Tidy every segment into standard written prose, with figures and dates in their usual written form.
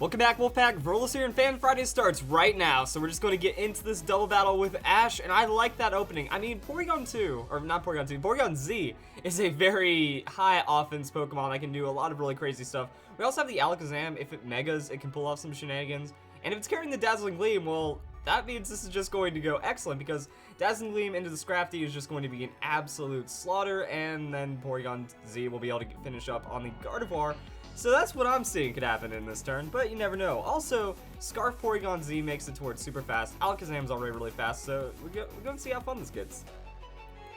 Welcome back, Wolfpack. Verlis here, and Fan Friday starts right now. So we're just going to get into this double battle with Ash, and I like that opening. I mean, Porygon 2, or not Porygon 2, Porygon Z is a very high offense Pokemon that can do a lot of really crazy stuff. We also have the Alakazam. If it megas, it can pull off some shenanigans. And if it's carrying the Dazzling Gleam, well, that means this is just going to go excellent, because Dazzling Gleam into the Scrafty is just going to be an absolute slaughter, and then Porygon Z will be able to finish up on the Gardevoir. So that's what I'm seeing could happen in this turn, but you never know. Also, Scarf Porygon Z makes it towards super fast. Alakazam's already really fast, so we're going to see how fun this gets.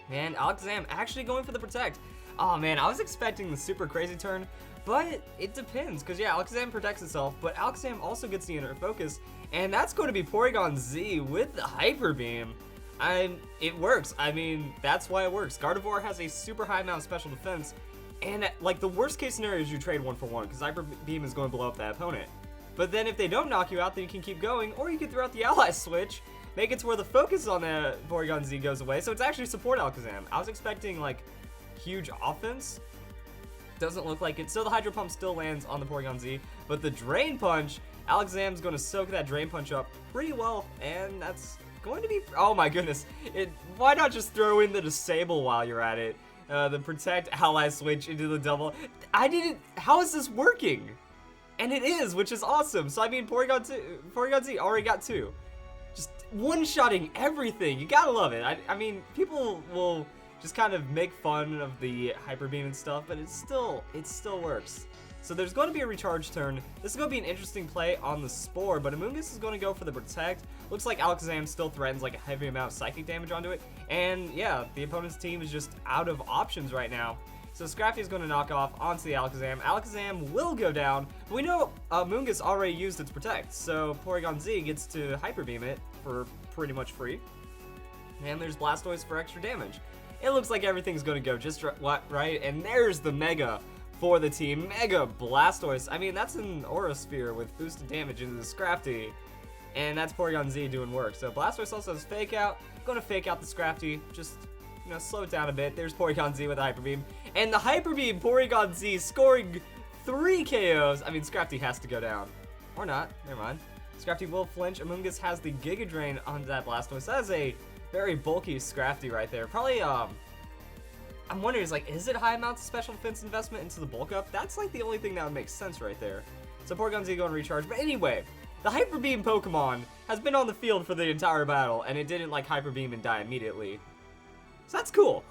Man, Alakazam actually going for the Protect. Oh man, I was expecting the super crazy turn, but it depends, because yeah, Alakazam protects itself, but Alakazam also gets the inner focus, and that's going to be Porygon Z with the Hyper Beam. And it works. I mean, that's why it works. Gardevoir has a super high amount of special defense, and like the worst case scenario is you trade 1-for-1, because Hyper Beam is going to blow up that opponent. But then if they don't knock you out, then you can keep going, or you can throw out the Ally Switch, make it to where the focus on the Porygon Z goes away, so it's actually support Alakazam. I was expecting like huge offense. Doesn't look like it. So the Hydro Pump still lands on the Porygon Z, but the Drain Punch, Alakazam's going to soak that Drain Punch up pretty well, and that's going to be, oh my goodness, why not just throw in the Disable while you're at it? The Protect Ally Switch into the double. How is this working? And it is, which is awesome. So I mean, Porygon Z already got 2. Just one-shotting everything. You gotta love it. I mean, people will just kind of make fun of the Hyper Beam and stuff, but it still works. So there's going to be a recharge turn. This is going to be an interesting play on the Spore, but Amoonguss is going to go for the Protect. Looks like Alakazam still threatens like a heavy amount of psychic damage onto it. And yeah, the opponent's team is just out of options right now. So Scrafty is going to knock off onto the Alakazam. Alakazam will go down. But we know Amoonguss already used its Protect, so Porygon Z gets to Hyper Beam it for pretty much free. And there's Blastoise for extra damage. It looks like everything's going to go just right. And there's the Mega for the team. Mega Blastoise. I mean, that's an Aura Sphere with boosted damage into the Scrafty. And that's Porygon Z doing work. So Blastoise also has Fake Out. Going to Fake Out the Scrafty. Just, you know, slow it down a bit. There's Porygon Z with the Hyper Beam. And the Hyper Beam Porygon Z scoring 3 KOs. I mean, Scrafty has to go down. Or not. Never mind. Scrafty will flinch. Amoonguss has the Giga Drain onto that Blastoise. That is a very bulky Scrafty right there. Probably, I'm wondering, is it high amounts of special defense investment into the bulk up? That's like the only thing that would make sense right there. So Porygon Z going to recharge. But anyway, the Hyper Beam Pokemon has been on the field for the entire battle, and it didn't like Hyper Beam and die immediately. So that's cool.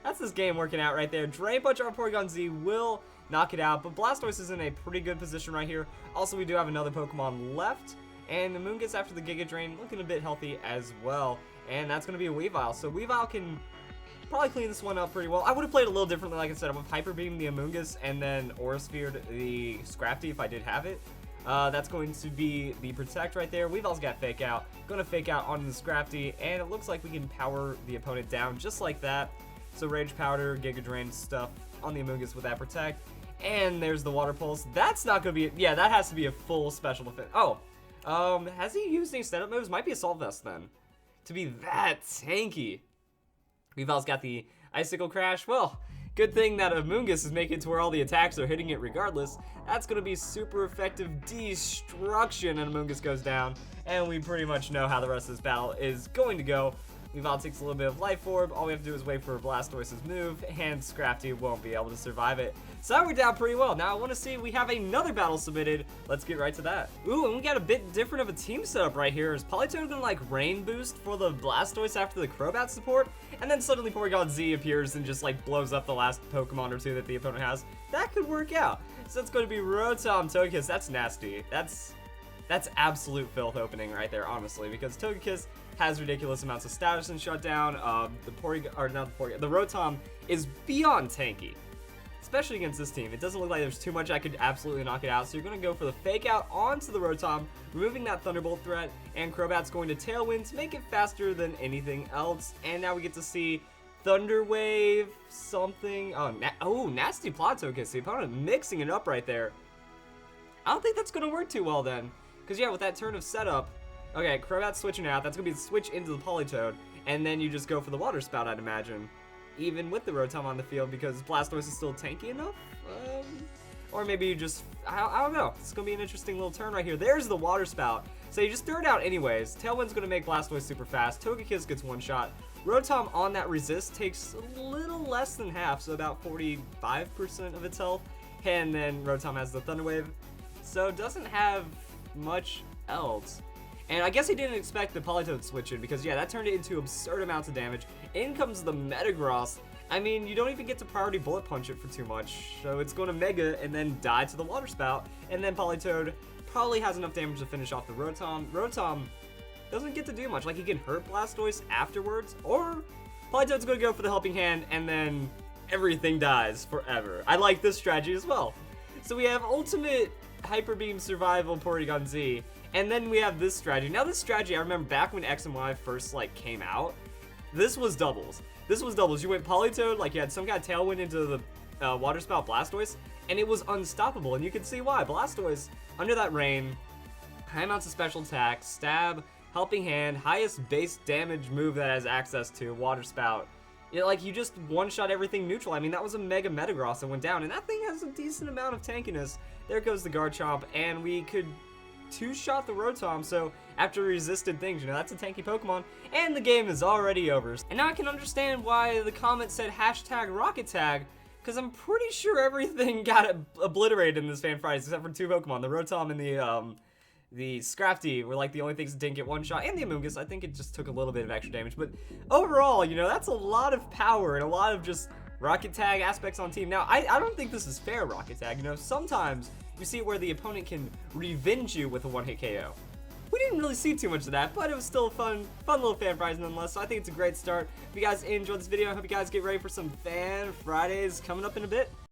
That's this game working out right there. Drain Punch on Porygon Z will knock it out, but Blastoise is in a pretty good position right here. Also, we do have another Pokemon left, and the Amoonguss after the Giga Drain looking a bit healthy as well. And that's going to be a Weavile. So Weavile can probably clean this one up pretty well. I would have played a little differently, like I said. I would have Hyper Beam the Amoonguss and then Aura Sphered the Scrafty if I did have it. That's going to be the Protect right there. Weavile's got Fake Out. Going to Fake Out onto the Scrafty, and it looks like we can power the opponent down just like that. So Rage Powder, Giga Drain stuff on the Amoonguss with that Protect. And there's the Water Pulse. That's not going to be, yeah, that has to be a full special defense. Oh, has he used any setup moves? Might be Assault Vest then, to be that tanky. Weavile's got the Icicle Crash. Well, good thing that Amoonguss is making it to where all the attacks are hitting it regardless. That's going to be super effective destruction, and Amoonguss goes down. And we pretty much know how the rest of this battle is going to go. Weavile takes a little bit of Life Orb. All we have to do is wait for Blastoise's move, and Scrafty won't be able to survive it. So we're down pretty well. Now I want to see, we have another battle submitted. Let's get right to that. Ooh, and we got a bit different of a team setup right here. Is Politoed gonna like Rain Boost for the Blastoise after the Crobat support? And then suddenly Porygon Z appears and just like blows up the last Pokemon or two that the opponent has. That could work out. So it's going to be Rotom Togekiss. That's nasty. That's absolute filth opening right there, honestly, because Togekiss has ridiculous amounts of status and shutdown. The Rotom is beyond tanky, especially against this team. It doesn't look like there's too much I could absolutely knock it out. So you're going to go for the Fake Out onto the Rotom, removing that Thunderbolt threat, and Crobat's going to Tailwind to make it faster than anything else. And now we get to see Thunder Wave something. Oh, nasty plot Togekiss. The opponent mixing it up right there. I don't think that's going to work too well then, because yeah, with that turn of setup. Okay, Crobat's switching out. That's going to be the switch into the Politoed. And then you just go for the Water Spout, I'd imagine. Even with the Rotom on the field, because Blastoise is still tanky enough. or maybe you just, I don't know. It's gonna be an interesting little turn right here. There's the water spout. So you just throw it out anyways. Tailwind's gonna make Blastoise super fast. Togekiss gets one shot. Rotom on that resist takes a little less than half, so about 45% of its health. And then Rotom has the Thunder Wave, so doesn't have much else. And I guess he didn't expect the Politoed switch in, because yeah, that turned it into absurd amounts of damage. In comes the Metagross. I mean, you don't even get to priority bullet punch it for too much, so it's going to Mega and then die to the Water Spout, and then Politoed probably has enough damage to finish off the Rotom. Rotom doesn't get to do much, like he can hurt Blastoise afterwards, or Politoed's going to go for the Helping Hand, and then everything dies forever. I like this strategy as well. So we have Ultimate Hyper Beam Survival Porygon Z, and then we have this strategy. Now this strategy, I remember back when X and Y first like came out, this was doubles. This was doubles. You went Politoed, like you had some kind of Tailwind into the Water Spout Blastoise, and it was unstoppable, and you can see why. Blastoise, under that rain, high amounts of special attack, stab, Helping Hand, highest base damage move that it has access to, Water Spout. Like, you just one-shot everything neutral. I mean, that was a Mega Metagross that went down, and that thing has a decent amount of tankiness. There goes the Garchomp, and we could two-shot the Rotom, so after resisted things, you know, that's a tanky Pokemon, and the game is already over. And now I can understand why the comment said hashtag Rocket Tag, because I'm pretty sure everything got obliterated in this Fan Fridays, except for two Pokemon, the Rotom and the Scrafty were like the only things that didn't get one shot, and the Amoonguss. I think it just took a little bit of extra damage, but overall, you know, that's a lot of power and a lot of just Rocket Tag aspects on team. Now, I don't think this is fair, Rocket Tag. You know, sometimes you see where the opponent can revenge you with a one-hit KO. We didn't really see too much of that, but it was still a fun little Fan Fridays nonetheless, so I think it's a great start. If you guys enjoyed this video, I hope you guys get ready for some Fan Fridays coming up in a bit.